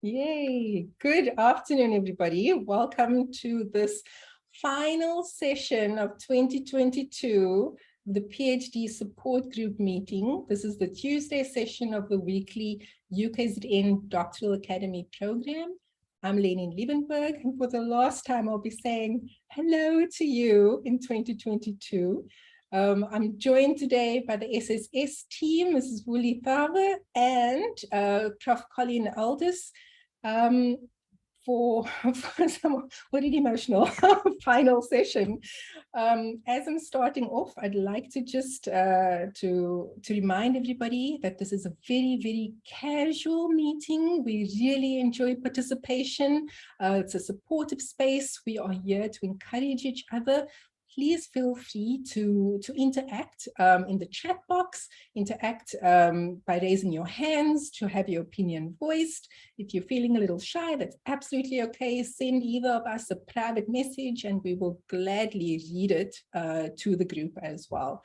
Yay. Good afternoon, everybody. Welcome to this final session of 2022, the PhD support group meeting. This is the Tuesday session of the weekly UKZN Doctoral Academy program. I'm Leni Liebenberg, and for the last time, I'll be saying hello to you in 2022. I'm joined today by the SSS team, Mrs. Wooly Thawe and Prof. Colleen Aldous. For some already emotional final session. As I'm starting off, I'd like to just to remind everybody that this is a very casual meeting. We really enjoy participation. It's a supportive space. We are here to encourage each other. Please feel free to interact in the chat box, interact by raising your hands to have your opinion voiced. If you're feeling a little shy, that's absolutely okay. Send either of us a private message and we will gladly read it to the group as well.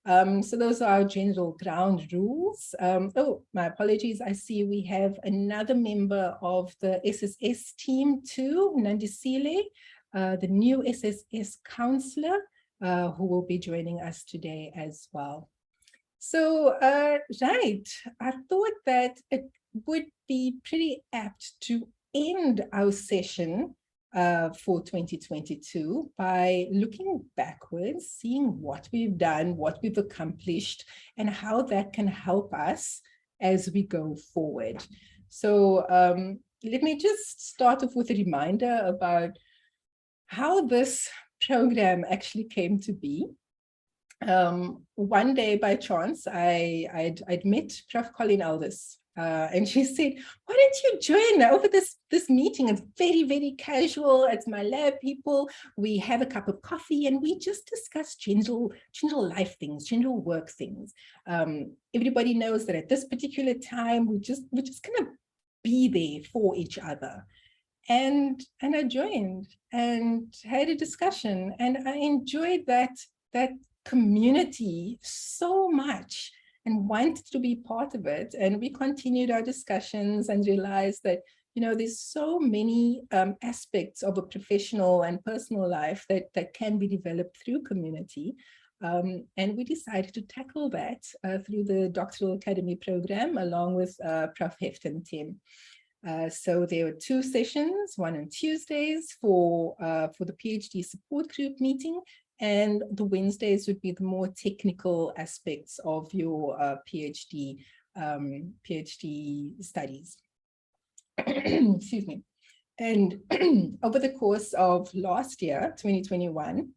So those are our general ground rules. Oh, my apologies. I see we have another member of the SSS team too, Nandisile. The new SSS counselor who will be joining us today as well. So, right, I thought that it would be pretty apt to end our session for 2022 by looking backwards, seeing what we've done, what we've accomplished, and how that can help us as we go forward. So let me just start off with a reminder about how this program actually came to be. One day by chance, I'd met Prof. Colleen Aldous, and she said, why don't you join over this meeting? It's very casual. It's my lab people. We have a cup of coffee and we just discuss general life things, general work things. Everybody knows that at this particular time, we're just gonna be there for each other. And I joined and had a discussion, and I enjoyed that community so much and wanted to be part of it. And we continued our discussions and realized that, you know, there's so many aspects of a professional and personal life that can be developed through community. And we decided to tackle that through the Doctoral Academy program, along with Prof. Hefton Tim. So there were 2 sessions, one on Tuesdays for the PhD support group meeting, and the Wednesdays would be the more technical aspects of your PhD studies. Excuse me. And over the course of last year, 2021,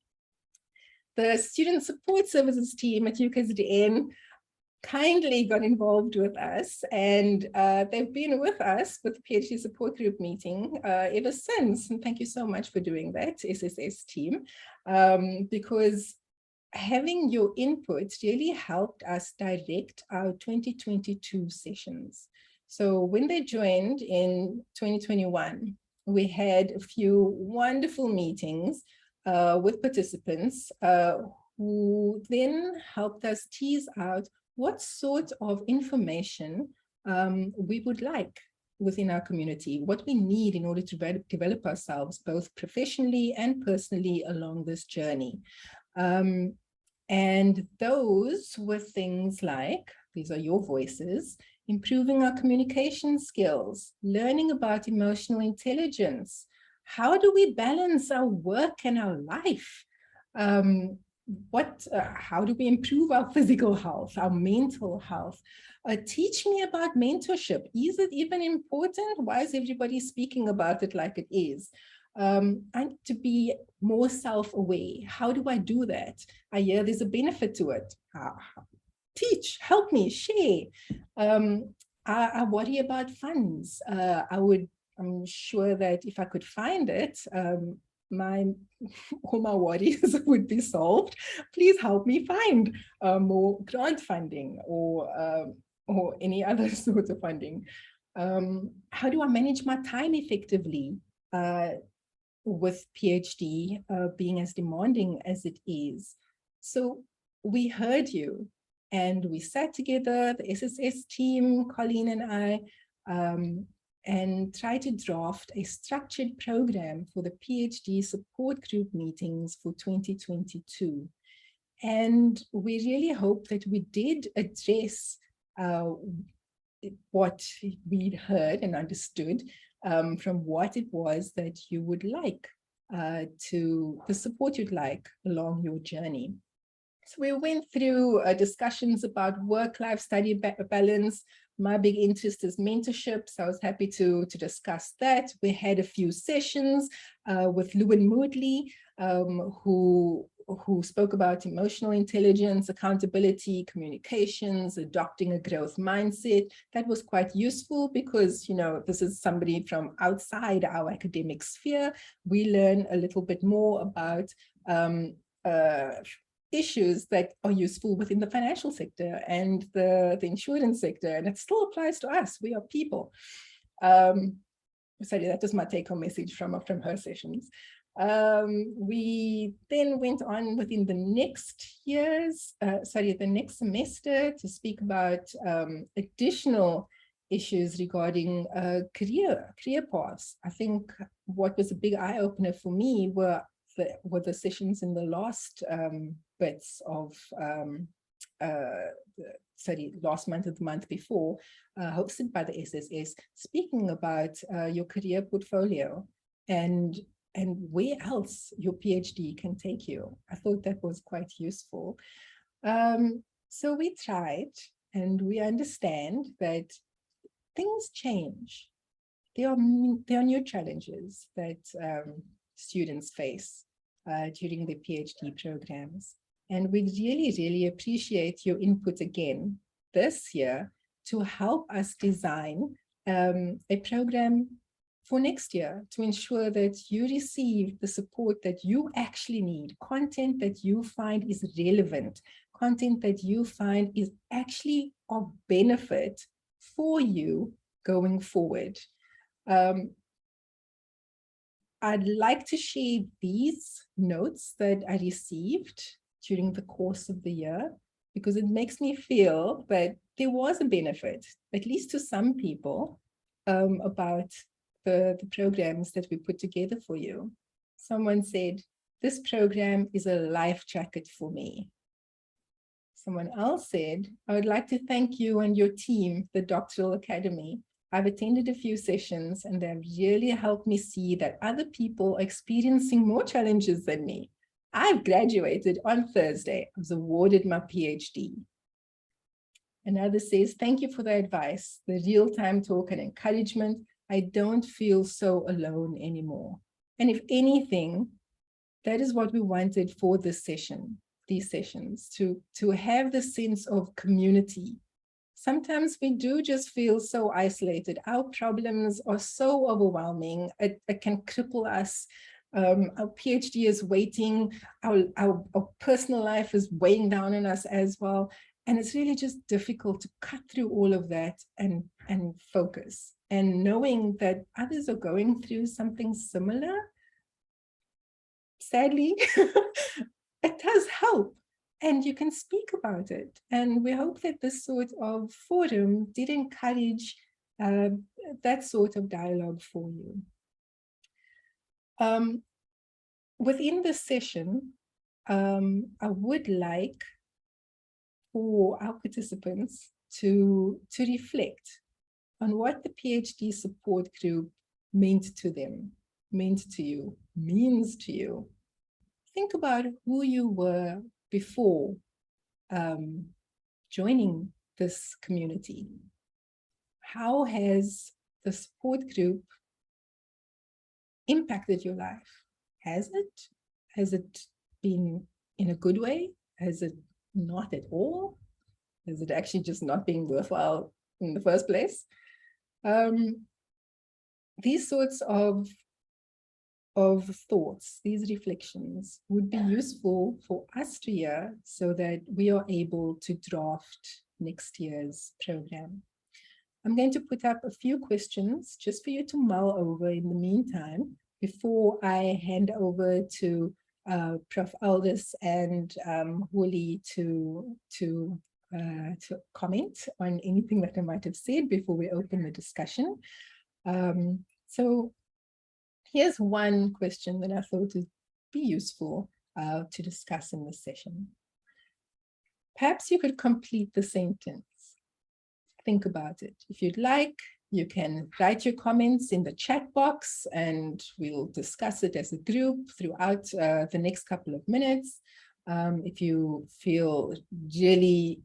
the Student Support Services team at UKZN kindly got involved with us, and they've been with us with the PhD support group meeting ever since. And thank you so much for doing that, SSS team, because having your input really helped us direct our 2022 sessions. So when they joined in 2021, we had a few wonderful meetings with participants who then helped us tease out what sort of information we would like within our community, what we need in order to develop ourselves both professionally and personally along this journey. And those were things like, these are your voices, improving our communication skills, learning about emotional intelligence. How do we balance our work and our life? How do we improve our physical health, our mental health? Teach me about mentorship. Is it even important? Why is everybody speaking about it like it is? I need to be more self-aware. How do I do that? I hear there's a benefit to it. Teach, help me, share. I worry about funds. I'm sure that if I could find it, all my worries would be solved. Please help me find more grant funding or any other sort of funding. How do I manage my time effectively with PhD being as demanding as it is? So we heard you and we sat together, the SSS team, Colleen and I, and try to draft a structured program for the PhD support group meetings for 2022. And we really hope that we did address what we'd heard and understood from what it was that you would like the support you'd like along your journey. So we went through discussions about work-life study balance. My big interest is mentorship, so I was happy to discuss that. We had a few sessions with Lewin Moodley, who spoke about emotional intelligence, accountability, communications, adopting a growth mindset. That was quite useful because, you know, this is somebody from outside our academic sphere. We learn a little bit more about issues that are useful within the financial sector and the insurance sector, and it still applies to us. We are people. Sorry, that was my take-home message from her sessions. We then went on within the next the next semester to speak about additional issues regarding career paths. I think what was a big eye-opener for me were the sessions in the last bits of last month or the month before, hosted by the SSS, speaking about your career portfolio and where else your PhD can take you. I thought that was quite useful. So we tried, and we understand that things change. There are new challenges that students face during their PhD programs. And we really, really appreciate your input again this year to help us design a program for next year to ensure that you receive the support that you actually need, content that you find is relevant, content that you find is actually of benefit for you going forward. I'd like to share these notes that I received during the course of the year, because it makes me feel that there was a benefit, at least to some people, about the programs that we put together for you. Someone said, this program is a life jacket for me. Someone else said, I would like to thank you and your team, the Doctoral Academy. I've attended a few sessions and they've really helped me see that other people are experiencing more challenges than me. I've graduated on Thursday. I was awarded my PhD. Another says, thank you for the advice, the real-time talk and encouragement. I don't feel so alone anymore. And if anything, that is what we wanted for this session, these sessions, to have the sense of community. Sometimes we do just feel so isolated. Our problems are so overwhelming. It can cripple us. Our PhD is waiting. Our personal life is weighing down on us as well. And it's really just difficult to cut through all of that and focus. And knowing that others are going through something similar, sadly, it does help. And you can speak about it. And we hope that this sort of forum did encourage that sort of dialogue for you. Within this session, I would like for our participants to reflect on what the PhD support group meant to them, means to you. Think about who you were before joining this community. How has the support group impacted your life? Has it? Has it been in a good way? Has it not at all? Has it actually just not been worthwhile in the first place? These sorts of thoughts, these reflections would be useful for us to hear so that we are able to draft next year's program. I'm going to put up a few questions just for you to mull over in the meantime before I hand over to Prof. Aldous and Wooly to comment on anything that I might have said before we open the discussion. So here's one question that I thought would be useful to discuss in this session. Perhaps you could complete the sentence. Think about it. If you'd like, you can write your comments in the chat box and we'll discuss it as a group throughout the next couple of minutes. If you feel really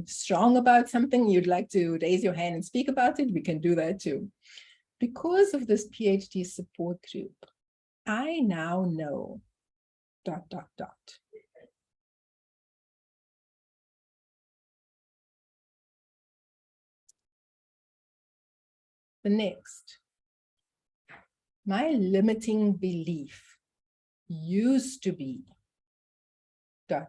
strong about something, you'd like to raise your hand and speak about it, we can do that too. Because of this PhD support group, I now know ... The next, my limiting belief used to be ... Don't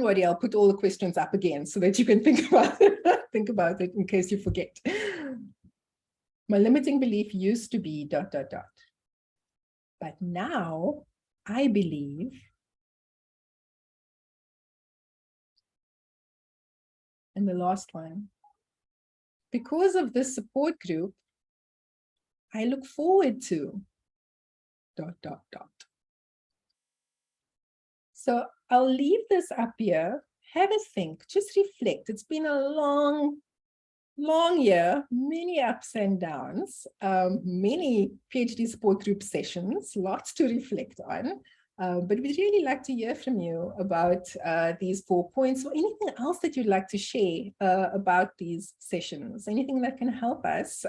worry, I'll put all the questions up again so that you can think about it, think about it in case you forget. My limiting belief used to be ... But now I believe, and the last one, because of this support group, I look forward to ... So I'll leave this up here. Have a think, just reflect. It's been a long year, many ups and downs, many PhD support group sessions, lots to reflect on. But we'd really like to hear from you about these 4 points, or anything else that you'd like to share about these sessions, anything that can help us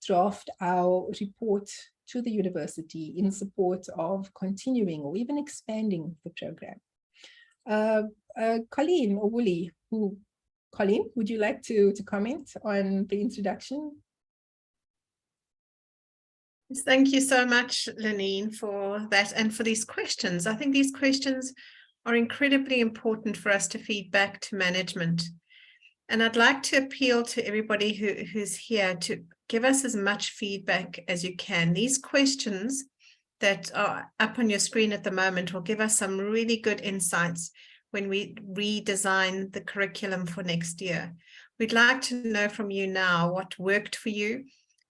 draft our report to the university in support of continuing or even expanding the program. Colleen or Wooly, Colleen, would you like to comment on the introduction? Yes, thank you so much, Lenine, for that and for these questions. I think these questions are incredibly important for us to feed back to management. And I'd like to appeal to everybody who's here to give us as much feedback as you can. These questions that are up on your screen at the moment will give us some really good insights when we redesign the curriculum for next year. We'd like to know from you now what worked for you,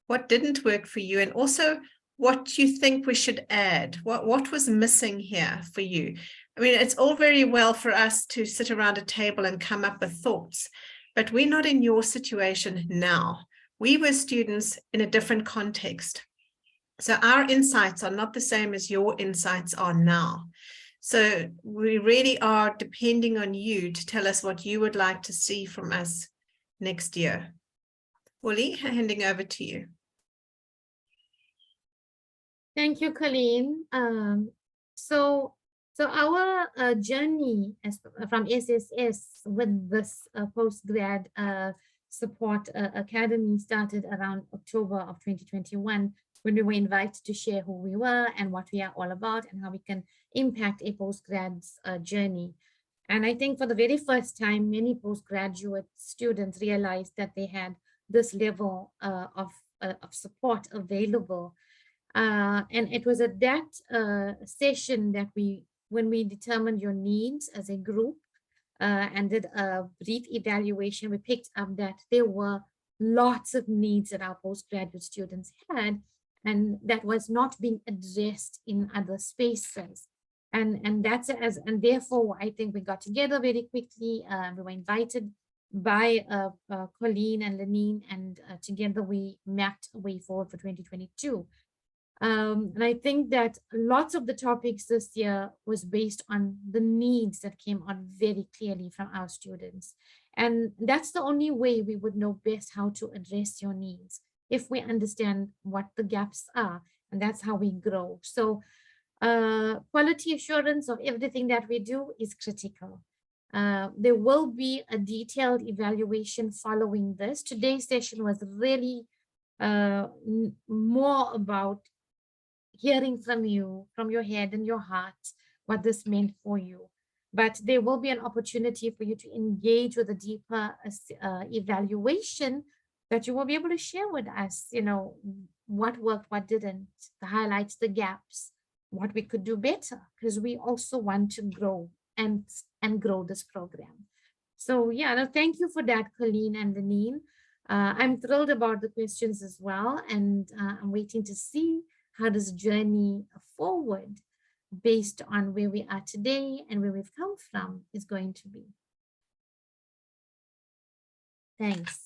what didn't work for you, and also what you think we should add. What was missing here for you? I mean, it's all very well for us to sit around a table and come up with thoughts, but we're not in your situation now. We were students in a different context. So our insights are not the same as your insights are now. So we really are depending on you to tell us what you would like to see from us next year. Wooly, handing over to you. Thank you, Colleen. So our journey from SSS with this postgrad support academy started around October of 2021, when we were invited to share who we were and what we are all about and how we can impact a postgrad's journey. And I think for the very first time, many postgraduate students realized that they had this level of support available. And it was at that session that when we determined your needs as a group and did a brief evaluation, we picked up that there were lots of needs that our postgraduate students had, and that was not being addressed in other spaces. And therefore, I think we got together very quickly. We were invited by Colleen and Lenine, and together we mapped a way forward for 2022. And I think that lots of the topics this year was based on the needs that came out very clearly from our students. And that's the only way we would know best how to address your needs, if we understand what the gaps are, and that's how we grow. So quality assurance of everything that we do is critical. There will be a detailed evaluation following this. Today's session was really more about hearing from you, from your head and your heart, what this meant for you. But there will be an opportunity for you to engage with a deeper evaluation that you will be able to share with us, you know, what worked, what didn't, the highlights, the gaps, what we could do better, because we also want to grow and grow this program. So yeah, no, thank you for that, Colleen and Lenine. I'm thrilled about the questions as well, and I'm waiting to see how this journey forward based on where we are today and where we've come from is going to be. Thanks.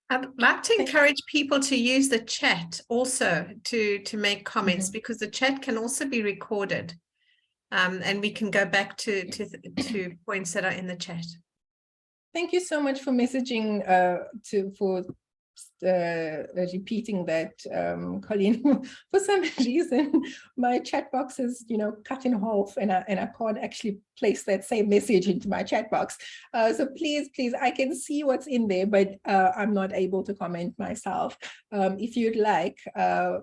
I'd like to encourage people to use the chat also to make comments, because the chat can also be recorded, and we can go back to points that are in the chat. Thank you so much for messaging, for repeating that, Colleen. For some reason, my chat box is, cut in half, and I can't actually place that same message into my chat box. So please, I can see what's in there, but I'm not able to comment myself. If you'd like,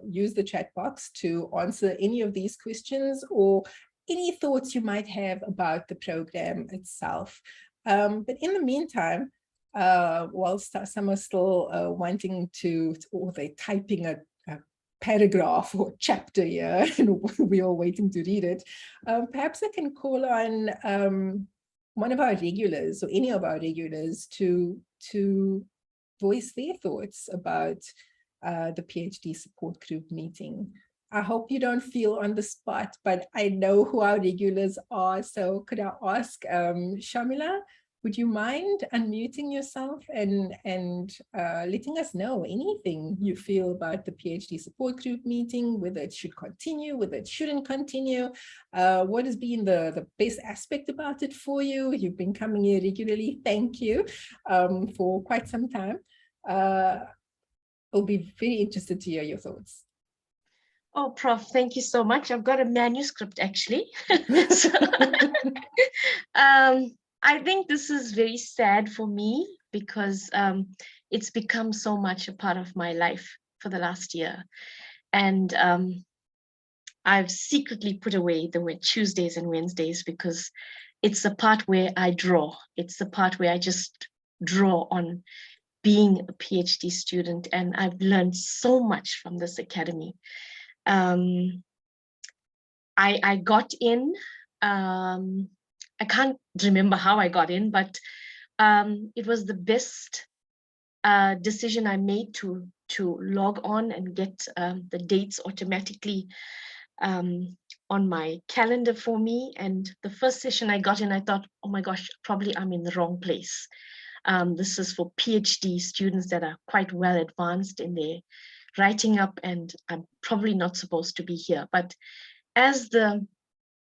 use the chat box to answer any of these questions or any thoughts you might have about the program itself. But in the meantime, whilst some are still wanting to, or they're typing a paragraph or chapter here, and we're all waiting to read it, perhaps I can call on one of our regulars or any of our regulars to voice their thoughts about the PhD support group meeting. I hope you don't feel on the spot, but I know who our regulars are. So could I ask Shamila, would you mind unmuting yourself and letting us know anything you feel about the PhD support group meeting, whether it should continue, whether it shouldn't continue, what has been the best aspect about it for you? You've been coming here regularly. Thank you for quite some time. I'll be very interested to hear your thoughts. Oh, Prof, thank you so much. I've got a manuscript actually. So, I think this is very sad for me because it's become so much a part of my life for the last year. And I've secretly put away the Tuesdays and Wednesdays because it's the part where I draw. It's the part where I just draw on being a PhD student. And I've learned so much from this academy. I got in, I can't remember how I got in, but it was the best decision I made to log on and get the dates automatically on my calendar for me. And the first session I got in, I thought, oh my gosh, probably I'm in the wrong place. This is for PhD students that are quite well advanced in their writing up, and I'm probably not supposed to be here. But as the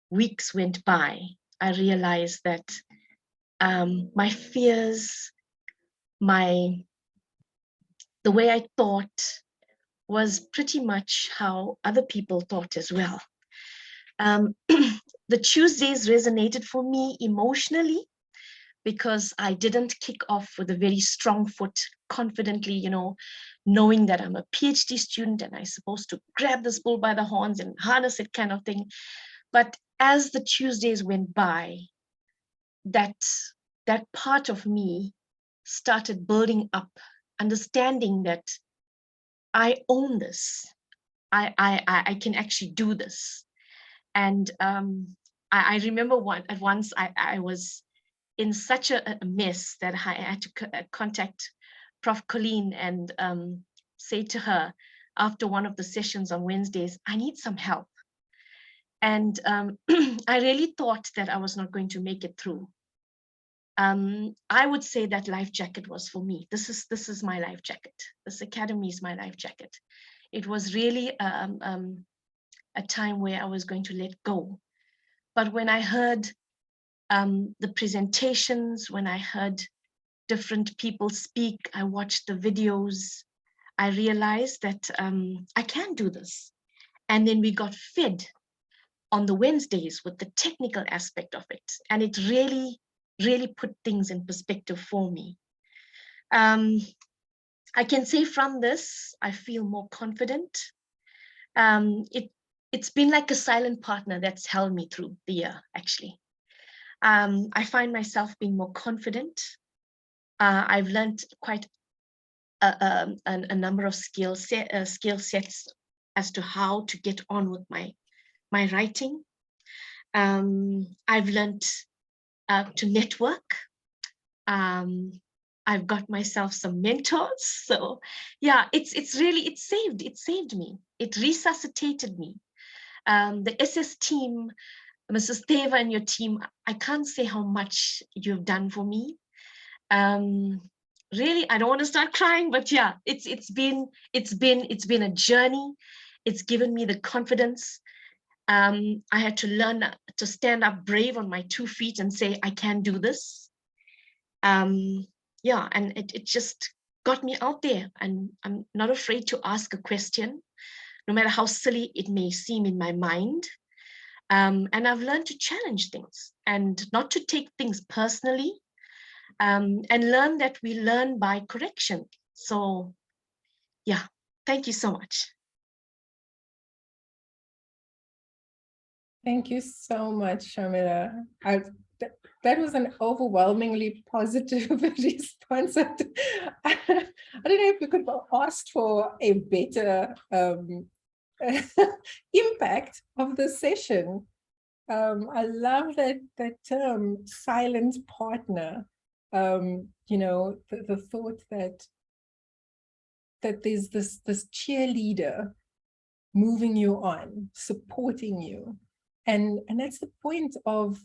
weeks went by, I realized that my fears, the way I thought was pretty much how other people thought as well. The Tuesdays resonated for me emotionally because I didn't kick off with a very strong foot, confidently, knowing that I'm a PhD student and I'm supposed to grab this bull by the horns and harness it kind of thing. But as the Tuesdays went by, that part of me started building up, understanding that I own this. I can actually do this. And I remember once I was in such a mess that I had to contact Prof. Colleen and say to her after one of the sessions on Wednesdays, I need some help. And I really thought that I was not going to make it through. I would say that life jacket was for me. This is my life jacket. This academy is my life jacket. It was really a time where I was going to let go. But when I heard the presentations, when I heard different people speak, I watched the videos, I realized that I can do this. And then we got fed on the Wednesdays with the technical aspect of it. And it really, really put things in perspective for me. I can say from this, I feel more confident. It's been like a silent partner that's held me through the year, actually. I find myself being more confident. I've learned quite a number of skill sets as to how to get on with my writing. I've learned to network. I've got myself some mentors. So yeah, it saved me. It resuscitated me. The SS team, Mrs. Deva and your team, I can't say how much you've done for me. Really, I don't want to start crying, but yeah, it's been a journey. It's given me the confidence. I had to learn to stand up brave on my 2 feet and say, I can do this. Yeah, and it just got me out there, and I'm not afraid to ask a question, no matter how silly it may seem in my mind. And I've learned to challenge things and not to take things personally, and learn that we learn by correction. So yeah, thank you so much. Thank you so much, Shamila. That was an overwhelmingly positive response. I don't know if we could have asked for a better impact of the session. I love that term, silent partner. You know, the thought that there's this cheerleader moving you on, supporting you. And that's the point of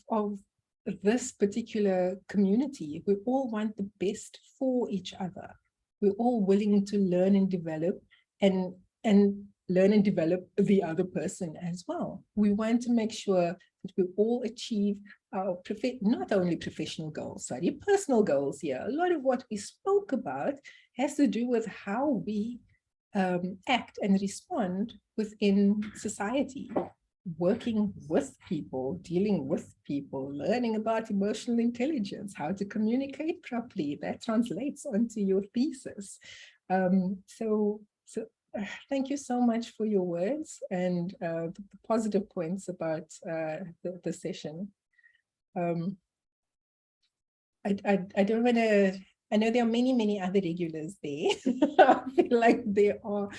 this particular community. We all want the best for each other. We're all willing to learn and develop, and learn and develop the other person as well. We want to make sure that we all achieve our not only professional goals, personal goals here. A lot of what we spoke about has to do with how we act and respond within society, working with people, dealing with people, learning about emotional intelligence, how to communicate properly. That translates onto your thesis. So thank you so much for your words and the positive points about the session. I don't want to, I know there are many other regulars there. I feel like there are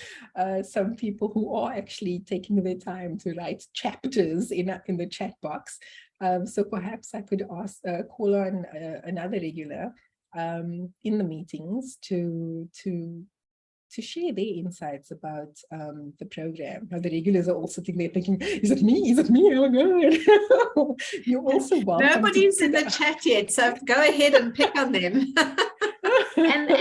some people who are actually taking their time to write chapters in the chat box. So perhaps I could call on another regular in the meetings to share their insights about the program. Now the regulars are all sitting there thinking, is it me? Is it me? Oh God. You're also welcome. Nobody's in the chat yet, so go ahead and pick on them. And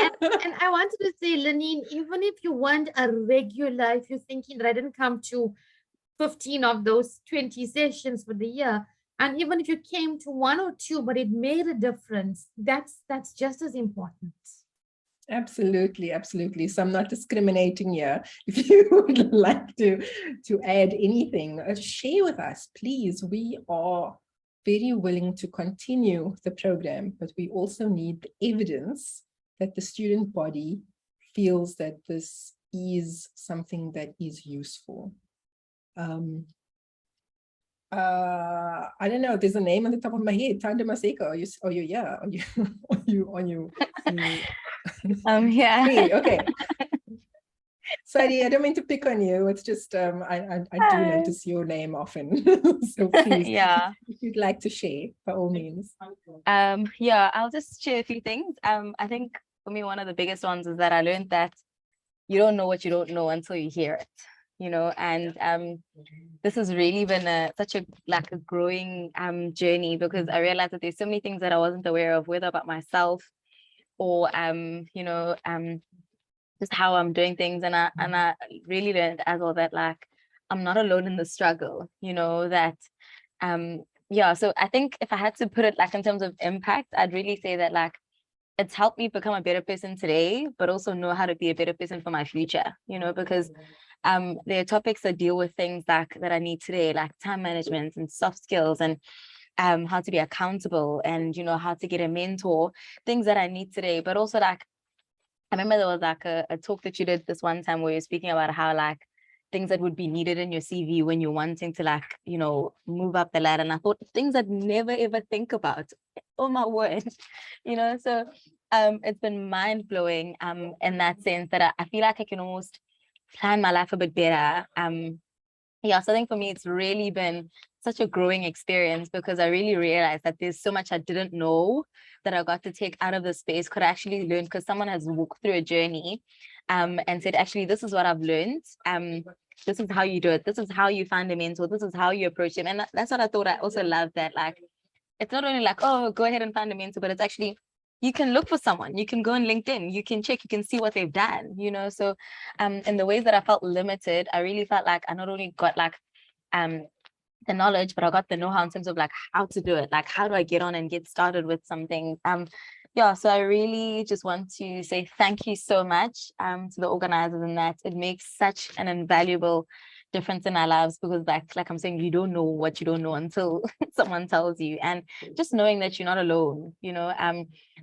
I wanted to say, Lenine, even if you weren't a regular, if you're thinking that I didn't come to 15 of those 20 sessions for the year, and even if you came to 1 or 2, but it made a difference, that's just as important. Absolutely, absolutely. So I'm not discriminating here. If you would like to add anything, share with us, please. We are very willing to continue the program, but we also need the evidence that the student body feels that this is something that is useful. I don't know, there's a name on the top of my head, Tanda Maseko. Are you yeah? Are you Yeah. Hey, okay. Sorry, I don't mean to pick on you. It's just I do notice your name often. So please, Yeah. if you'd like to share, by all means. Yeah, I'll just share a few things. I think for me, one of the biggest ones is that I learned that you don't know what you don't know until you hear it, you know, and this has really been such a growing journey, because I realized that there's so many things that I wasn't aware of, whether about myself or you know, just how I'm doing things. And I really learned as well that I'm not alone in the struggle, you know, that yeah. So I think if I had to put it in terms of impact, I'd really say that it's helped me become a better person today, but also know how to be a better person for my future, you know, because there are topics that deal with things that I need today, like time management and soft skills, and how to be accountable, and, you know, how to get a mentor, things that I need today. But also I remember there was a talk that you did this one time where you're speaking about how things that would be needed in your CV when you're wanting to you know, move up the ladder. And I thought, things I'd never ever think about. Oh my word, you know. So it's been mind-blowing in that sense, that I feel like I can almost plan my life a bit better. Yeah, so I think for me, it's really been such a growing experience, because I really realized that there's so much I didn't know that I got to take out of the space, could actually learn, because someone has walked through a journey and said, actually, this is what I've learned. This is how you do it. This is how you find a mentor. This is how you approach him. And that's what I thought. I also love that. Like, it's not only like, oh, go ahead and find a mentor, but it's actually, you can look for someone, you can go on LinkedIn, you can check, you can see what they've done, you know? So in the ways that I felt limited, I really felt like I not only got like the knowledge, but I got the know-how in terms of like how to do it. Like, how do I get on and get started with something? Yeah, so I really just want to say thank you so much to the organizers, and that it makes such an invaluable difference in our lives, because like I'm saying, you don't know what you don't know until someone tells you. And just knowing that you're not alone, you know,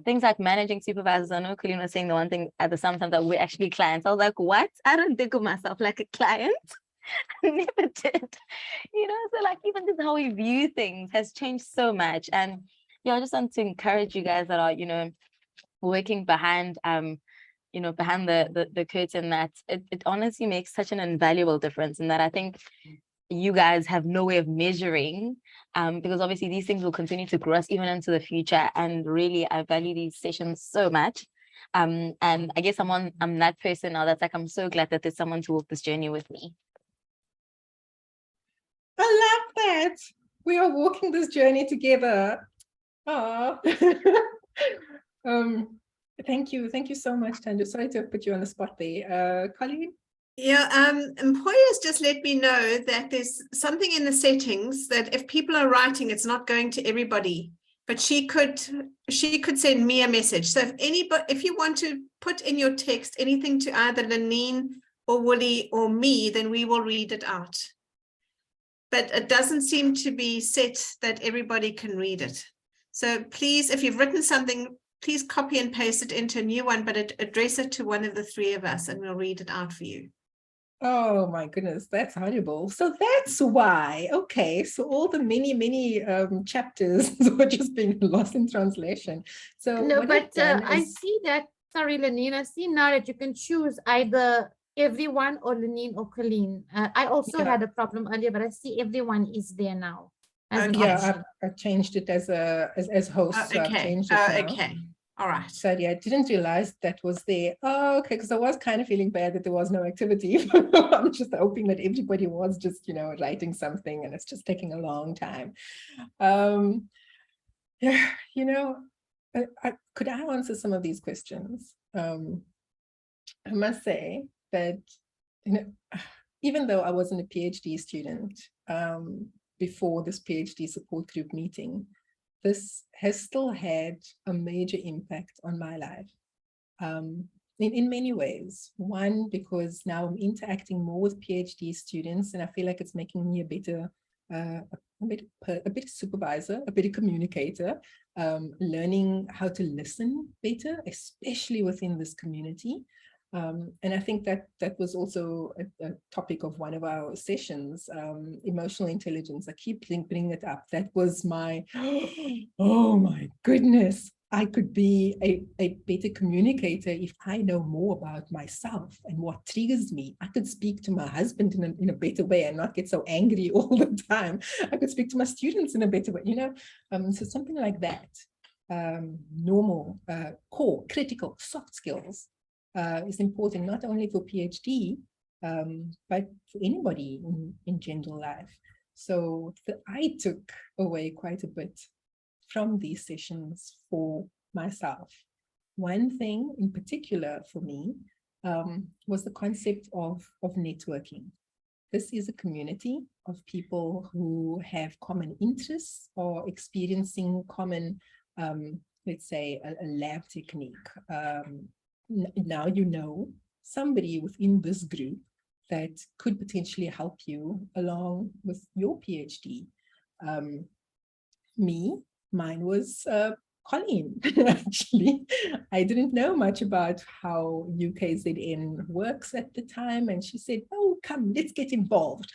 things like managing supervisors. I know Colleen was saying the one thing at the same time that we're actually clients. I was like, what? I don't think of myself like a client. I never did, you know. So like, even just how we view things has changed so much. And yeah, I just want to encourage you guys that are, you know, working behind you know, behind the curtain, that it honestly makes such an invaluable difference. And that I think you guys have no way of measuring, because obviously these things will continue to grow us even into the future. And really, I value these sessions so much. And I guess I'm that person now that's like, I'm so glad that there's someone to walk this journey with me. I love that. We are walking this journey together. Oh. Thank you so much, Tanja. Sorry to have put you on the spot there. Colleen? Yeah, employers just let me know that there's something in the settings that if people are writing, it's not going to everybody, but she could send me a message. So if you want to put in your text anything to either Lenine or Wooly or me, then we will read it out. But it doesn't seem to be set that everybody can read it. So please, if you've written something, please copy and paste it into a new one, but address it to one of the three of us and we'll read it out for you. Oh my goodness, that's horrible. So that's why. Okay, so all the many chapters were just being lost in translation. So No, what but I is... see that, sorry, Lenine, I see now that you can choose either everyone or Lenine or Colleen. I also had a problem earlier, but I see everyone is there now. Okay. I changed it as host. So I've changed it now. Okay. All right. So yeah, I didn't realize that was there. Oh, okay, because I was kind of feeling bad that there was no activity. I'm just hoping that everybody was just, you know, writing something, and it's just taking a long time. Yeah, you know, could I answer some of these questions? I must say that, you know, even though I wasn't a PhD student before this PhD support group meeting, this has still had a major impact on my life in many ways. One, because now I'm interacting more with PhD students, and I feel like it's making me a better supervisor, a better communicator, learning how to listen better, especially within this community. And I think that was also a topic of one of our sessions, emotional intelligence. I keep bringing it up. That was my, oh my goodness, I could be a better communicator if I know more about myself and what triggers me. I could speak to my husband in a better way and not get so angry all the time. I could speak to my students in a better way, you know, so something like that. Normal, core, critical, soft skills is important, not only for PhD, but for anybody in general life. So I took away quite a bit from these sessions for myself. One thing in particular for me was the concept of networking. This is a community of people who have common interests or experiencing common, let's say, a lab technique. Now you know somebody within this group that could potentially help you along with your PhD. Mine was Colleen, actually. I didn't know much about how UKZN works at the time, and she said, oh, come, let's get involved.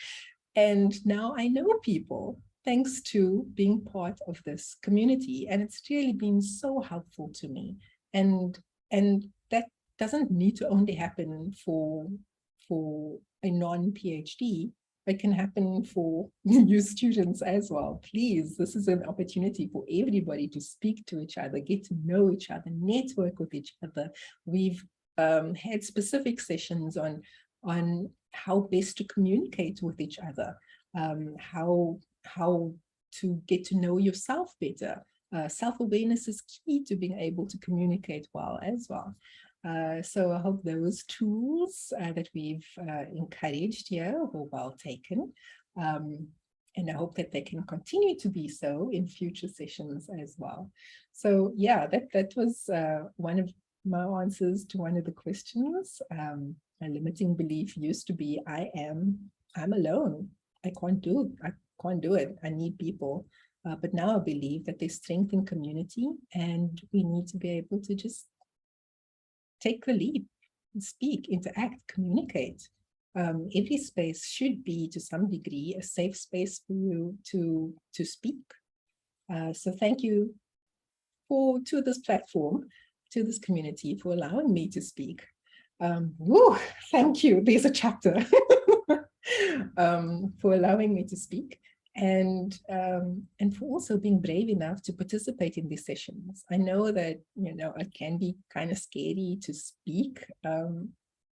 And now I know people thanks to being part of this community, and it's really been so helpful to me. And that doesn't need to only happen for a non-PhD. it can happen for you students as well. Please, this is an opportunity for everybody to speak to each other, get to know each other, network with each other. We've had specific sessions on how best to communicate with each other, how to get to know yourself better. Self-awareness is key to being able to communicate well as well. So I hope those tools that we've encouraged here were well taken. And I hope that they can continue to be so in future sessions as well. So yeah, that was one of my answers to one of the questions. A limiting belief used to be, I'm alone. I can't do it. I need people. But now I believe that there's strength in community, and we need to be able to just take the lead, speak, interact, communicate. Every space should be, to some degree, a safe space for you to speak. So thank you to this platform, to this community, for allowing me to speak. Thank you. There's a chapter for allowing me to speak. And for also being brave enough to participate in these sessions. I know that, it can be kind of scary to speak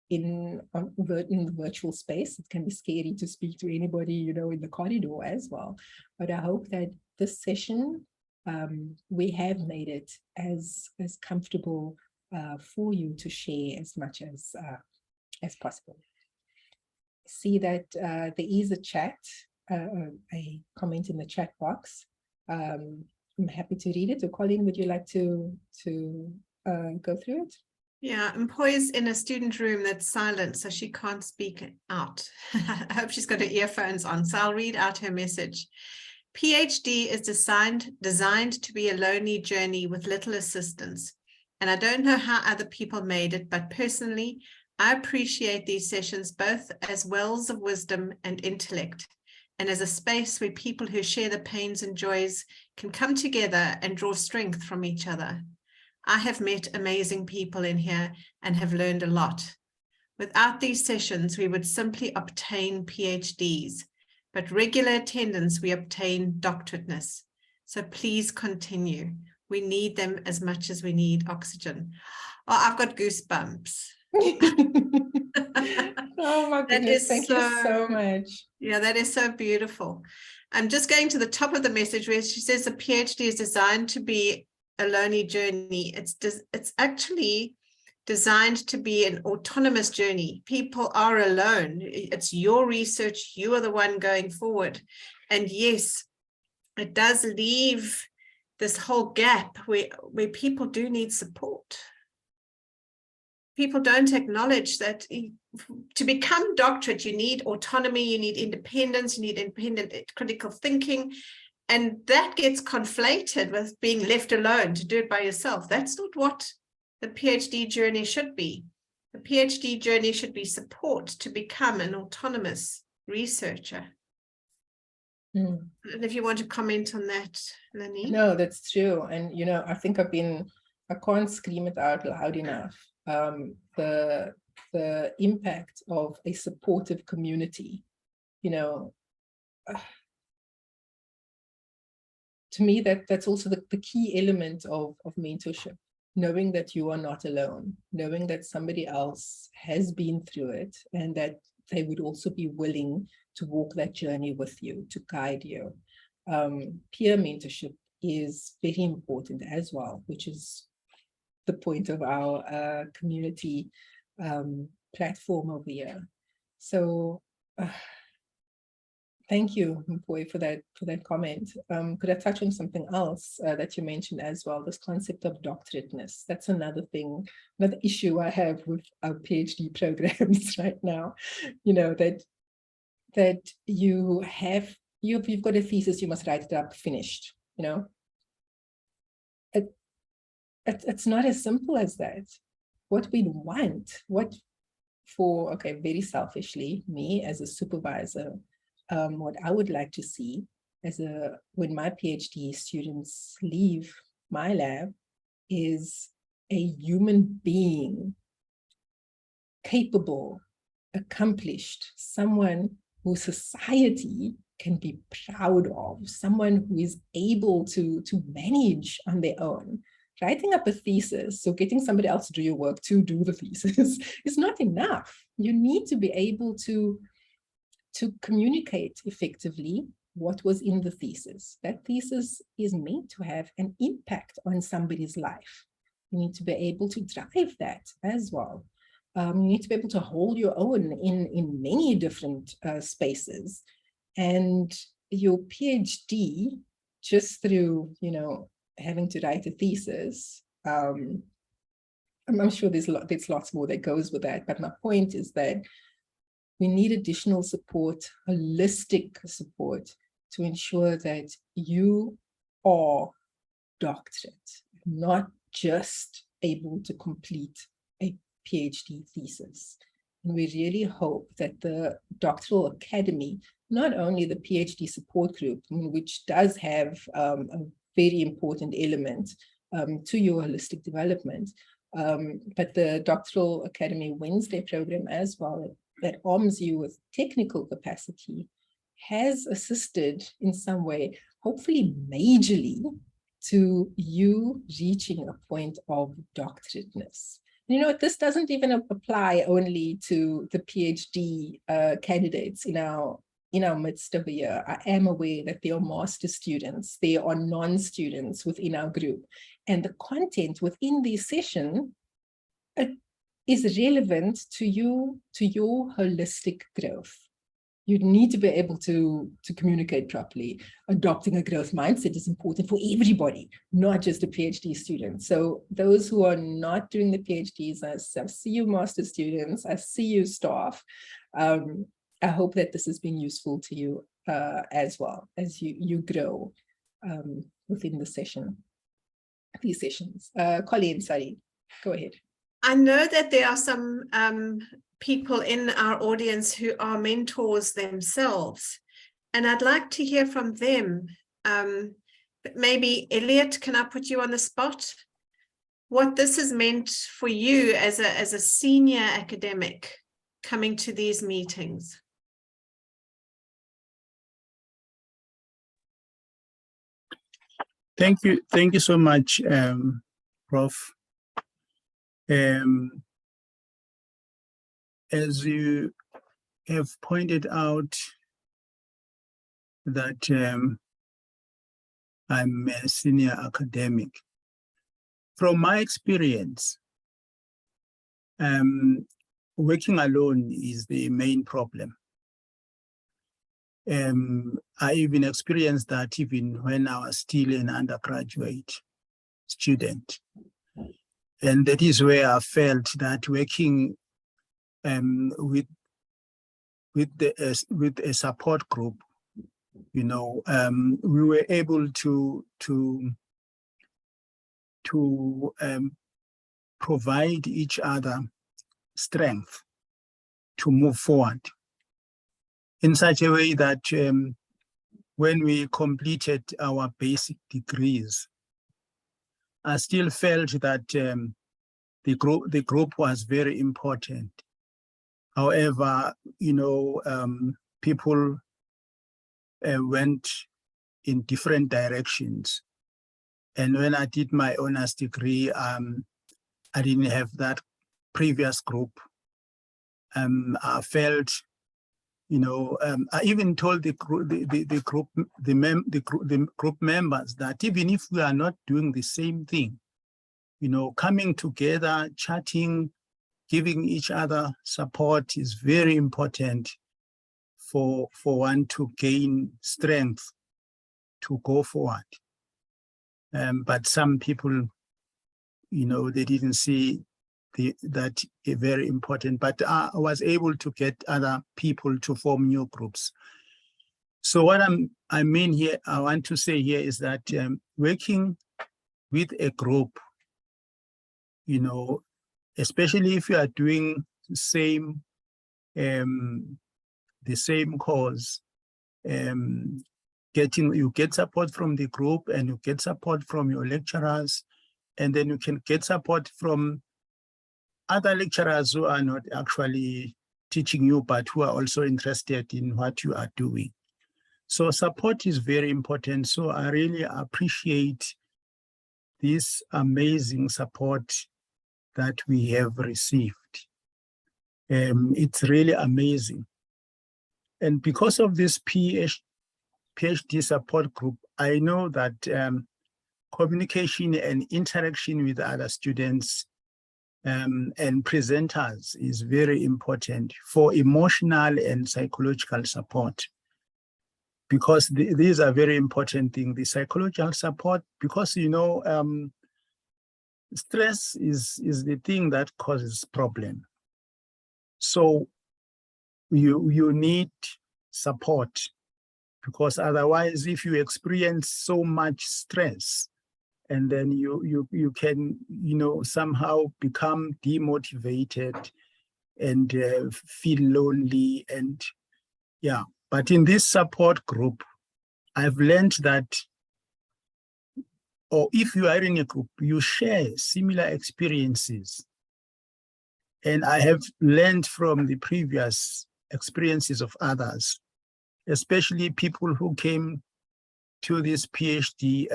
in the virtual space. It can be scary to speak to anybody, in the corridor as well. But I hope that this session, we have made it as comfortable for you to share as much as possible. See that there is a chat. A comment in the chat box. I'm happy to read it. Or Colleen, would you like to go through it? Yeah, Mpoi's in a student room that's silent, so she can't speak out. I hope she's got her earphones on, so I'll read out her message. PhD is designed to be a lonely journey with little assistance. And I don't know how other people made it, but personally, I appreciate these sessions both as wells of wisdom and intellect, and as a space where people who share the pains and joys can come together and draw strength from each other. I have met amazing people in here and have learned a lot. Without these sessions, we would simply obtain PhDs, but regular attendance, we obtain doctorateness. So please continue. We need them as much as we need oxygen. Oh, I've got goosebumps. Oh my goodness, thank you so much. Yeah, that is so beautiful. I'm just going to the top of the message where she says the PhD is designed to be a lonely journey. It's actually designed to be an autonomous journey. People are alone. It's your research. You are the one going forward. And yes, it does leave this whole gap where people do need support. People don't acknowledge that to become doctorate, you need autonomy, you need independence, you need independent critical thinking. And that gets conflated with being left alone to do it by yourself. That's not what the PhD journey should be. The PhD journey should be support to become an autonomous researcher. And if you want to comment on that, Lenny. No, that's true. And, I think I can't scream it out loud enough. The impact of a supportive community, to me, that's also the key element of mentorship, knowing that you are not alone, knowing that somebody else has been through it and that they would also be willing to walk that journey with you, to guide you. Peer mentorship is very important as well, which is the point of our community platform over here. So thank you, Mpoi, for that comment. Could I touch on something else that you mentioned as well, this concept of doctorateness? That's another thing, another issue I have with our PhD programs right now. That you've got a thesis, you must write it up, finished. It's not as simple as that. What we want, very selfishly, me as a supervisor, what I would like to see when my PhD students leave my lab is a human being, capable, accomplished, someone who society can be proud of, someone who is able to manage on their own. Writing up a thesis, so getting somebody else to do your work to do the thesis is not enough. You need to be able to communicate effectively what was in the thesis. That thesis is meant to have an impact on somebody's life. You need to be able to drive that as well. You need to be able to hold your own in many different spaces. And your PhD, just through, having to write a thesis, I'm sure there's lots more that goes with that. But my point is that we need additional support, holistic support, to ensure that you are doctorate, not just able to complete a PhD thesis. And we really hope that the Doctoral Academy, not only the PhD support group, which does have a very important element to your holistic development, but the Doctoral Academy Wednesday program as well, that arms you with technical capacity, has assisted in some way, hopefully majorly, to you reaching a point of doctorateness. This doesn't even apply only to the PhD candidates in our midst over here. I am aware that there are master students, there are non-students within our group, and the content within this session is relevant to you, to your holistic growth. You need to be able to communicate properly. Adopting a growth mindset is important for everybody, not just a PhD student. So those who are not doing the PhDs, I see you master students, I see you staff. I hope that this has been useful to you as well as you grow within the session, these sessions. Colleen, sorry, go ahead. I know that there are some people in our audience who are mentors themselves, and I'd like to hear from them. But maybe Elliot, can I put you on the spot? What this has meant for you as a senior academic coming to these meetings? Thank you so much, Prof. As you have pointed out that I'm a senior academic. From my experience, working alone is the main problem. I even experienced that even when I was still an undergraduate student. And that is where I felt that working with a support group, we were able to provide each other strength to move forward in such a way that when we completed our basic degrees, I still felt that the group was very important. However, people went in different directions. And when I did my honors degree, I didn't have that previous group. I felt, I even told the group members that even if we are not doing the same thing, coming together, chatting, giving each other support is very important for one to gain strength to go forward. But some people, they didn't see that very important, but I was able to get other people to form new groups. So what I want to say here is that working with a group, especially if you are doing the same cause, you get support from the group and you get support from your lecturers, and then you can get support from other lecturers who are not actually teaching you, but who are also interested in what you are doing. So support is very important. So I really appreciate this amazing support that we have received. It's really amazing. And because of this PhD support group, I know that communication and interaction with other students and presenters is very important for emotional and psychological support. Because these are very important things, the psychological support, because, you know, stress is the thing that causes problem. So you need support, because otherwise, if you experience so much stress, and then you can, you know, somehow become demotivated and feel lonely, and yeah. But in this support group, I've learned that, or if you are in a group, you share similar experiences. And I have learned from the previous experiences of others, especially people who came to this PhD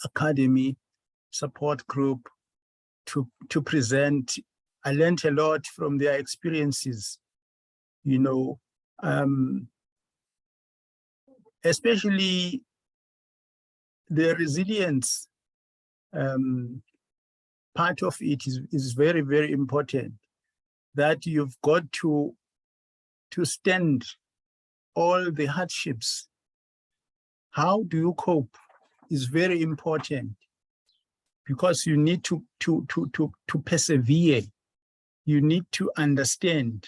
Academy support group to present. I learned a lot from their experiences, you know, especially the resilience part of it is very, very important, that you've got to stand all the hardships. How do you cope is very important, because you need to persevere. You need to understand.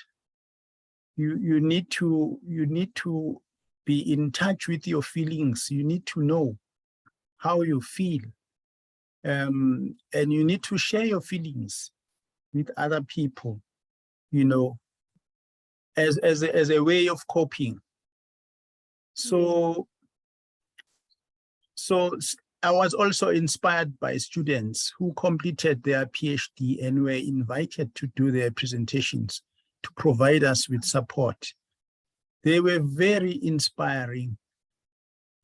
You need to be in touch with your feelings. You need to know how you feel. And you need to share your feelings with other people, you know, as a way of coping. So I was also inspired by students who completed their PhD and were invited to do their presentations to provide us with support. They were very inspiring.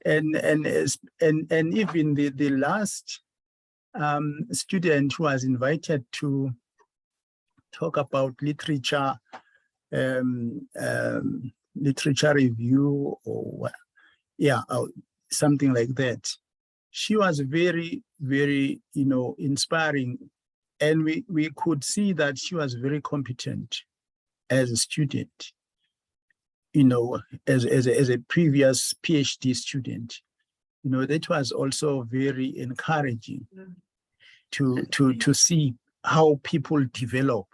And even the last student who was invited to talk about literature, literature review, or something like that. She was very, very, you know, inspiring, and we could see that she was very competent as a student, you know, as a previous PhD student. You know, that was also very encouraging to see how people develop.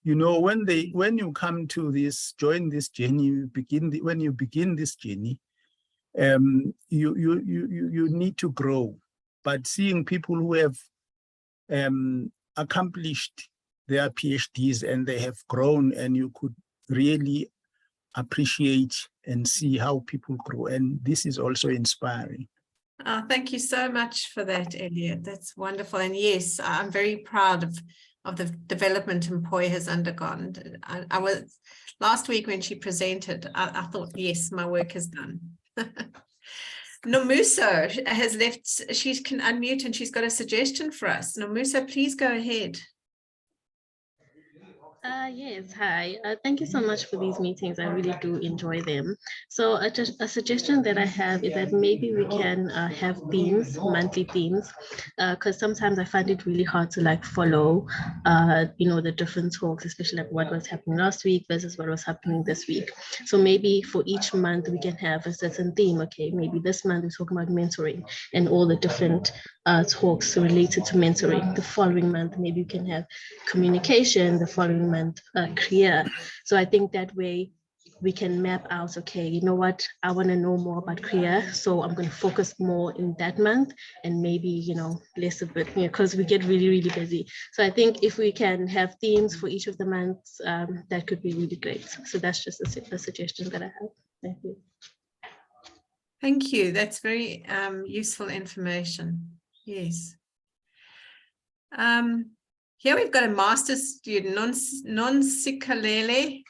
You know, when you come to this, join this journey, when you begin this journey, you need to grow. But seeing people who have accomplished their PhDs and they have grown, and you could really appreciate and see how people grow. And this is also inspiring. Thank you so much for that, Elliot. That's wonderful. And yes, I'm very proud of the development Mpoi has undergone. I was last week when she presented, I thought, yes, my work is done. Nomusa has left. She can unmute and she's got a suggestion for us. Nomusa, please go ahead. Yes, hi. Thank you so much for these meetings. I really do enjoy them. So a suggestion that I have is that maybe we can have themes, monthly themes, because sometimes I find it really hard to like follow, you know, the different talks, especially like what was happening last week versus what was happening this week. So maybe for each month we can have a certain theme. Okay, maybe this month we're talking about mentoring and all the different talks related to mentoring. The following month, maybe we can have communication. The following month, career. So I think that way we can map out, okay, you know what, I want to know more about career, so I'm going to focus more in that month, and maybe, you know, less a bit, because we get really, really busy. So I think if we can have themes for each of the months, that could be really great. So that's just a suggestion that I have. Thank you. Thank you. That's very useful information. Yes. Here we've got a master's student, Nonsikelelo.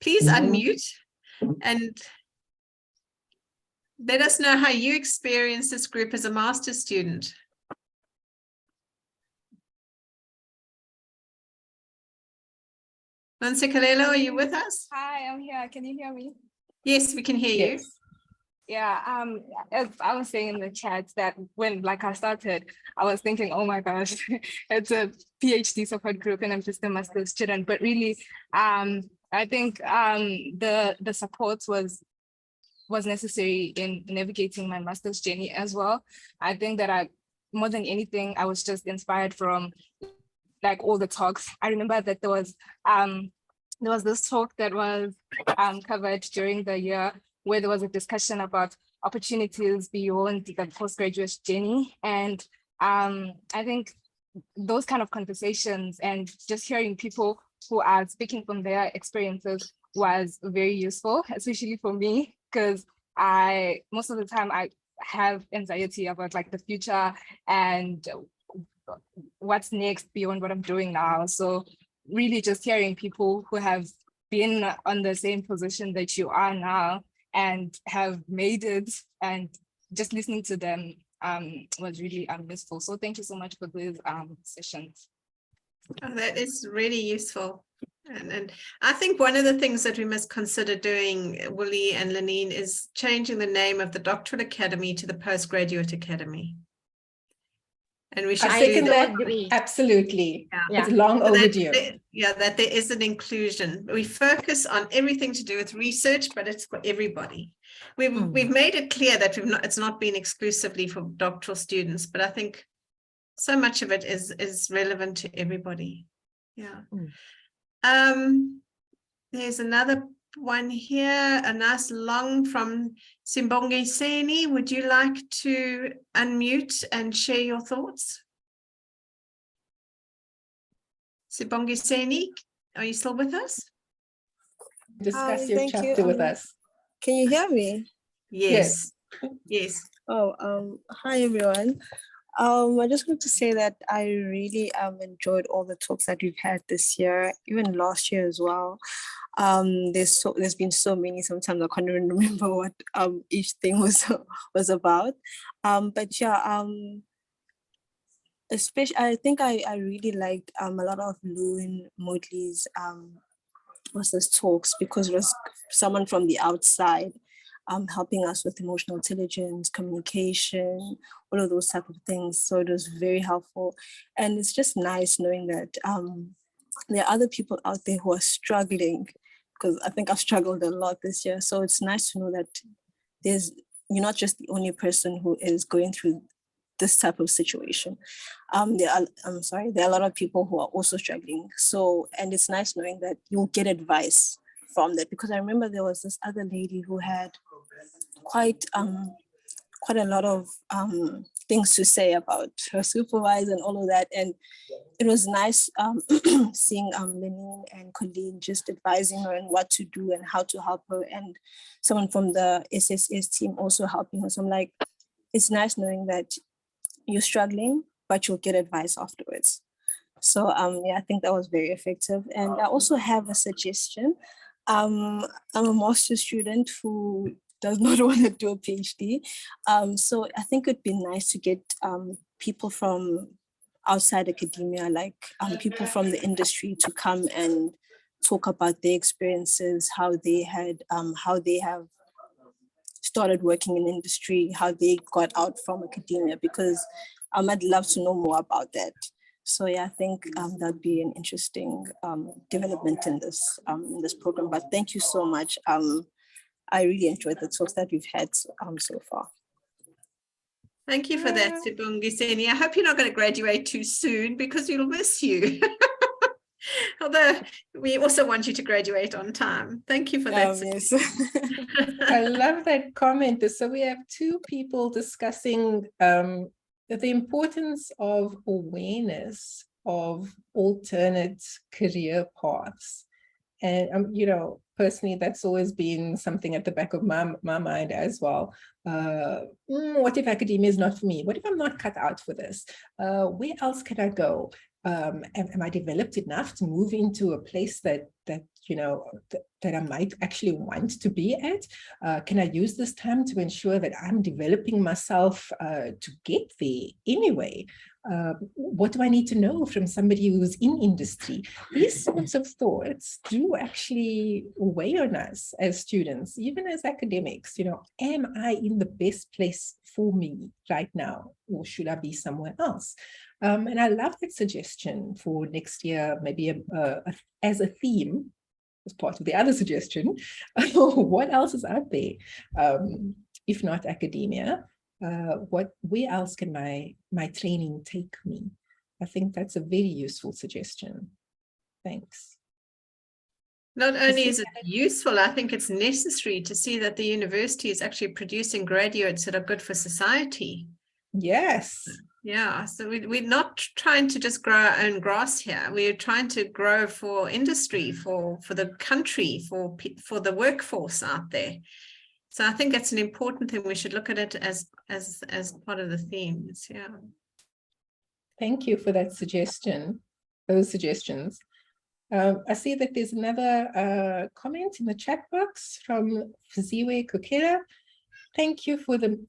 Please unmute and let us know how you experience this group as a master's student. Nonsikelelo, are you with us? Hi, I'm here. Can you hear me? Yes, we can hear you. Yeah, as I was saying in the chat that when I started, I was thinking, oh my gosh, it's a PhD support group and I'm just a master's student. But really, I think the support was necessary in navigating my master's journey as well. I think that more than anything, I was just inspired from all the talks. I remember that there was this talk that was covered during the year where there was a discussion about opportunities beyond the postgraduate journey. And I think those kind of conversations and just hearing people who are speaking from their experiences was very useful, especially for me, because most of the time I have anxiety about the future and what's next beyond what I'm doing now. So really just hearing people who have been on the same position that you are now and have made it, and just listening to them was really useful. So thank you so much for these sessions. Oh, that is really useful. And I think one of the things that we must consider doing, Willie and Lenine, is changing the name of the Doctoral Academy to the Postgraduate Academy. And we should second that. Agree. Absolutely. Yeah. It's long overdue. That there is an inclusion. We focus on everything to do with research, but it's for everybody. We've made it clear that it's not been exclusively for doctoral students, but I think so much of it is relevant to everybody. Yeah. There's another one here, a nice long from Simbongiseni. Would you like to unmute and share your thoughts? Simbongiseni, are you still with us? Discuss your chapter with us. Can you hear me? Yes. Yes. Oh, hi everyone. I just want to say that I really enjoyed all the talks that we've had this year, even last year as well. There's been so many. Sometimes I can't even remember what each thing was about. But yeah, especially I think I really liked a lot of Lewin Motley's talks, because it was someone from the outside helping us with emotional intelligence, communication, all of those type of things. So it was very helpful. And it's just nice knowing that there are other people out there who are struggling, because I think I've struggled a lot this year. So it's nice to know that you're not just the only person who is going through this type of situation. There are a lot of people who are also struggling. So, and it's nice knowing that you'll get advice from that, because I remember there was this other lady who had quite a lot of things to say about her supervisor and all of that. And it was nice seeing Lenine and Colleen just advising her on what to do and how to help her, and someone from the SSS team also helping her. So I'm like, it's nice knowing that you're struggling, but you'll get advice afterwards. So yeah, I think that was very effective. And I also have a suggestion. I'm a master's student who does not want to do a PhD. So I think it'd be nice to get people from outside academia, like people from the industry, to come and talk about their experiences, how they have started working in industry, how they got out from academia, because I'd love to know more about that. So yeah, I think that'd be an interesting development in this program. But thank you so much. I really enjoyed the talks that we've had so far. Thank you for that, Sibongiseni. I hope you're not going to graduate too soon, because we'll miss you. Although we also want you to graduate on time. Thank you for that. Yes. I love that comment. So we have two people discussing the importance of awareness of alternate career paths. And, personally, that's always been something at the back of my mind as well. What if academia is not for me? What if I'm not cut out for this? Where else can I go? Am I developed enough to move into a place that you know that I might actually want to be at? Can I use this time to ensure that I'm developing myself to get there anyway? What do I need to know from somebody who's in industry? These sorts of thoughts do actually weigh on us as students, even as academics. You know, am I in the best place for me right now, or should I be somewhere else? And I love that suggestion for next year, maybe as a theme, as part of the other suggestion. What else is out there, if not academia? Where else can my training take me? I think that's a very useful suggestion. Thanks. Not only is it useful, I think it's necessary to see that the university is actually producing graduates that are good for society. Yes. Yeah, so we're not trying to just grow our own grass here. We're trying to grow for industry, for the country, for the workforce out there. So I think that's an important thing. We should look at it as part of the themes. Yeah. Thank you for that suggestion. Those suggestions. I see that there's another comment in the chat box from Fiziwe Kokera. Thank you for the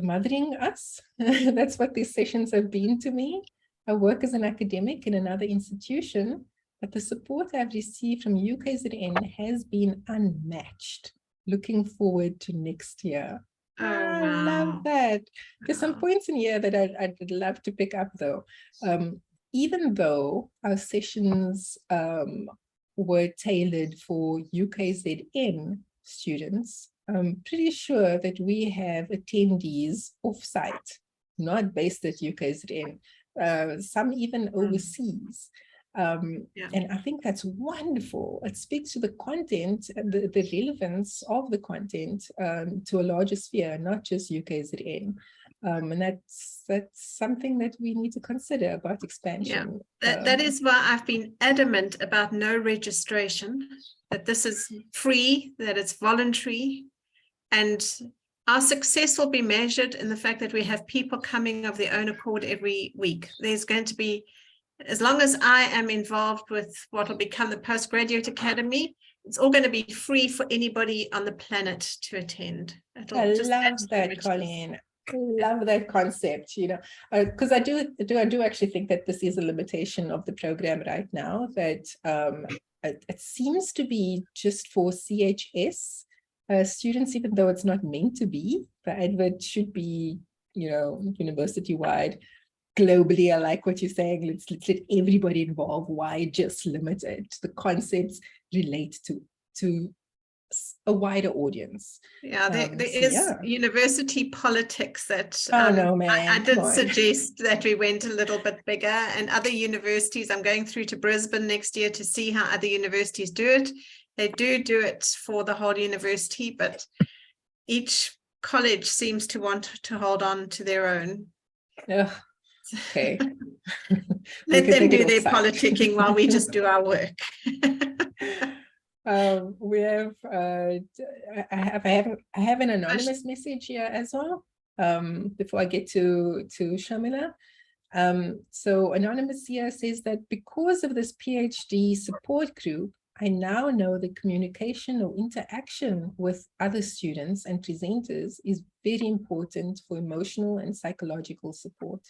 mothering us. That's what these sessions have been to me. I work as an academic in another institution, but the support I've received from UKZN has been unmatched. Looking forward to next year. Oh, I love that. There's some points in here that I'd love to pick up though. Even though our sessions were tailored for UKZN students, I'm pretty sure that we have attendees off-site, not based at UKZN, some even overseas. And I think that's wonderful. It speaks to the content and the relevance of the content to a larger sphere, not just UKZN. And that's something that we need to consider about expansion. Yeah, that is why I've been adamant about no registration, that this is free, that it's voluntary, and our success will be measured in the fact that we have people coming of their own accord every week. There's going to be, as long as I am involved with what will become the Postgraduate Academy, it's all going to be free for anybody on the planet to attend. I love that, Colleen. I love that concept, you know, because I do actually think that this is a limitation of the program right now, that it seems to be just for CHS students, even though it's not meant to be. The advert should be, you know, university-wide. Globally, I like what you're saying. Let's let everybody involved. Why just limit it? The concepts relate to a wider audience. Yeah, there is university politics that no, man. I did suggest that we went a little bit bigger, and other universities, I'm going through to Brisbane next year to see how other universities do it. They do it for the whole university, but each college seems to want to hold on to their own. Ugh. Okay. Let them do their politicking while we just do our work. We have I have an anonymous message here as well, before I get to Shamila. So anonymous here says that because of this PhD support group, I now know that communication or interaction with other students and presenters is very important for emotional and psychological support.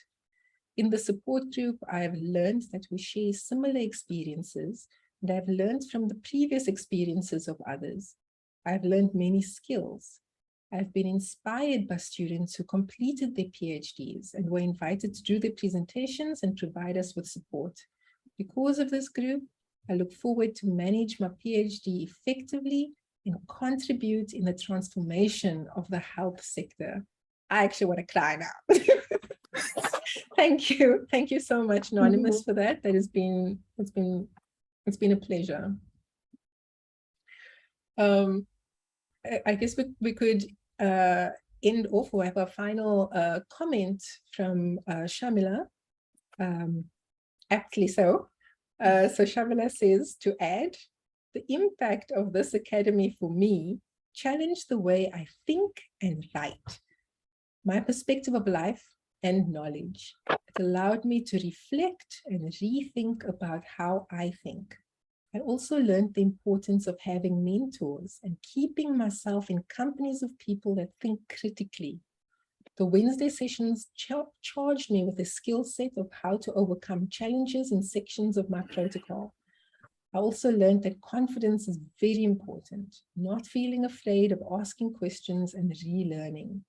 In the support group, I have learned that we share similar experiences, and I've learned from the previous experiences of others. I've learned many skills. I've been inspired by students who completed their PhDs and were invited to do their presentations and provide us with support. Because of this group, I look forward to manage my PhD effectively and contribute in the transformation of the health sector. I actually want to cry now. Thank you so much, Anonymous, for that. It's been a pleasure. I guess we could end off or have a final comment from Shamila. Aptly so. So Shamila says, to add, the impact of this academy for me challenged the way I think and write, my perspective of life and knowledge. It allowed me to reflect and rethink about how I think. I also learned the importance of having mentors and keeping myself in companies of people that think critically. The Wednesday sessions charged me with a skill set of how to overcome challenges in sections of my protocol. I also learned that confidence is very important, not feeling afraid of asking questions and relearning.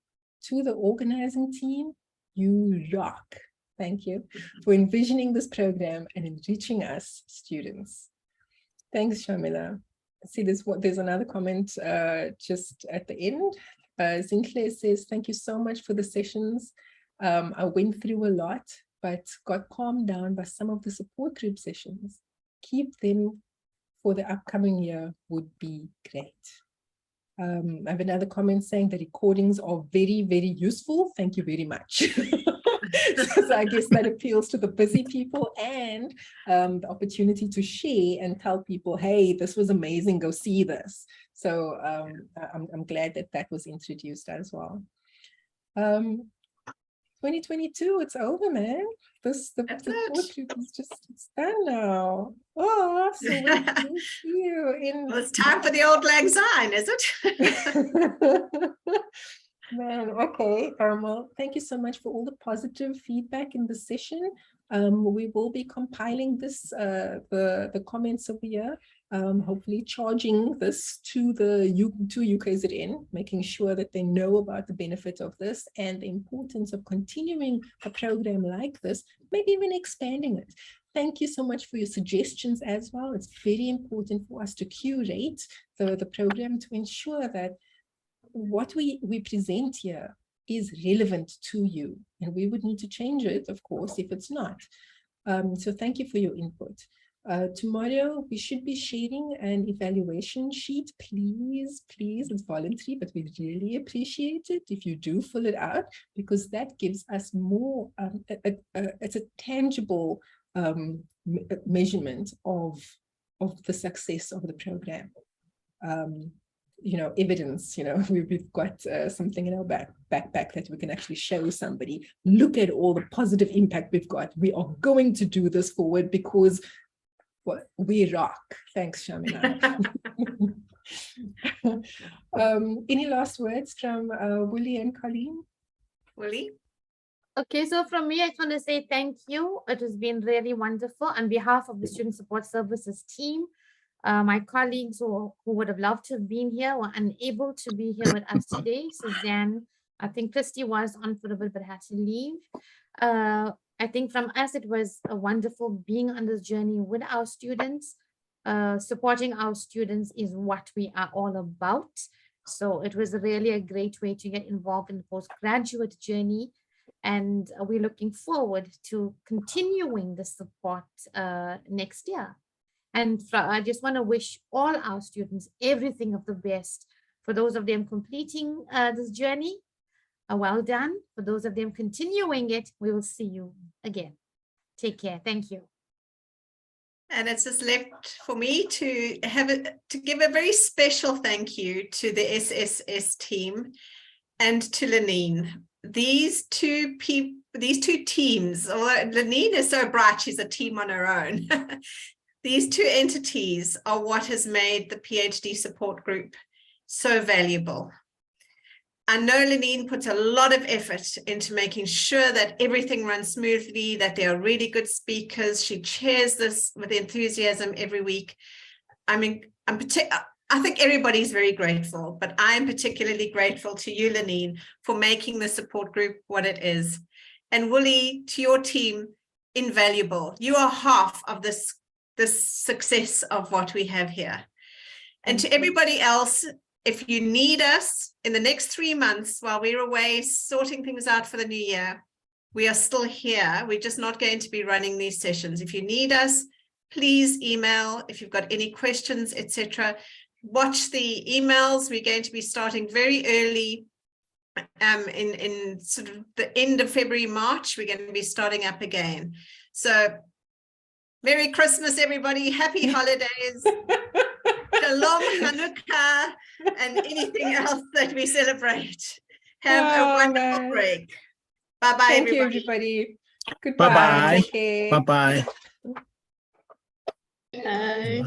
To the organizing team, you rock. Thank you for envisioning this program and enriching us students. Thanks, Shamila. See, there's another comment just at the end. Sinclair says, thank you so much for the sessions. I went through a lot, but got calmed down by some of the support group sessions. Keep them for the upcoming year would be great. I have another comment saying the recordings are very, very useful. Thank you very much. So I guess that appeals to the busy people and the opportunity to share and tell people, hey, this was amazing, go see this. So I'm glad that that was introduced as well. 2022, it's over, man. The support group is just, it's done now. Oh, so we'll see you in... Well, it's time for the old lang syne, is it? Man, okay, well, thank you so much for all the positive feedback in the session. We will be compiling this, the comments of the year, hopefully charging this to UKZN, making sure that they know about the benefit of this and the importance of continuing a program like this, maybe even expanding it. Thank you so much for your suggestions as well. It's very important for us to curate the program to ensure that what we present here is relevant to you, and we would need to change it, of course, if it's not. So thank you for your input. Tomorrow we should be sharing an evaluation sheet. Please, it's voluntary, but we really appreciate it if you do fill it out, because that gives us more, it's a tangible measurement of the success of the program. You know, evidence, you know, we've got something in our backpack that we can actually show somebody. Look at all the positive impact we've got. We are going to do this forward because we rock. Thanks, Shamina. Any last words from Willie and Colleen? Willie? Okay, so from me, I just want to say thank you. It has been really wonderful on behalf of the Student Support Services team. My colleagues who would have loved to have been here were unable to be here with us today. Suzanne, I think Christy was on for a bit but had to leave. I think from us, it was a wonderful being on this journey with our students. Supporting our students is what we are all about. So it was really a great way to get involved in the postgraduate journey. And we're looking forward to continuing the support next year. And I just want to wish all our students everything of the best. For those of them completing this journey, well done. For those of them continuing it, we will see you again. Take care. Thank you. And it's just left for me to give a very special thank you to the SSS team and to Lenine. These two teams, although Lenine is so bright, she's a team on her own. These two entities are what has made the PhD support group so valuable. I know Lenine puts a lot of effort into making sure that everything runs smoothly, that there are really good speakers. She chairs this with enthusiasm every week. I mean, I think everybody's very grateful, but I'm particularly grateful to you, Lenine, for making the support group what it is. And Willie, to your team, invaluable. You are half of this success of what we have here. And to everybody else, if you need us in the next 3 months while we're away sorting things out for the new year, we are still here. We're just not going to be running these sessions. If you need us, please email. If you've got any questions, etc., watch the emails. We're going to be starting very early in sort of the end of February, March. We're going to be starting up again. So Merry Christmas, everybody. Happy holidays. Shalom, Hanukkah, and anything else that we celebrate. Have a wonderful man. break. Bye-bye, Thank you, everybody. everybody. Goodbye. Bye-bye. Take care. Bye-bye. Bye.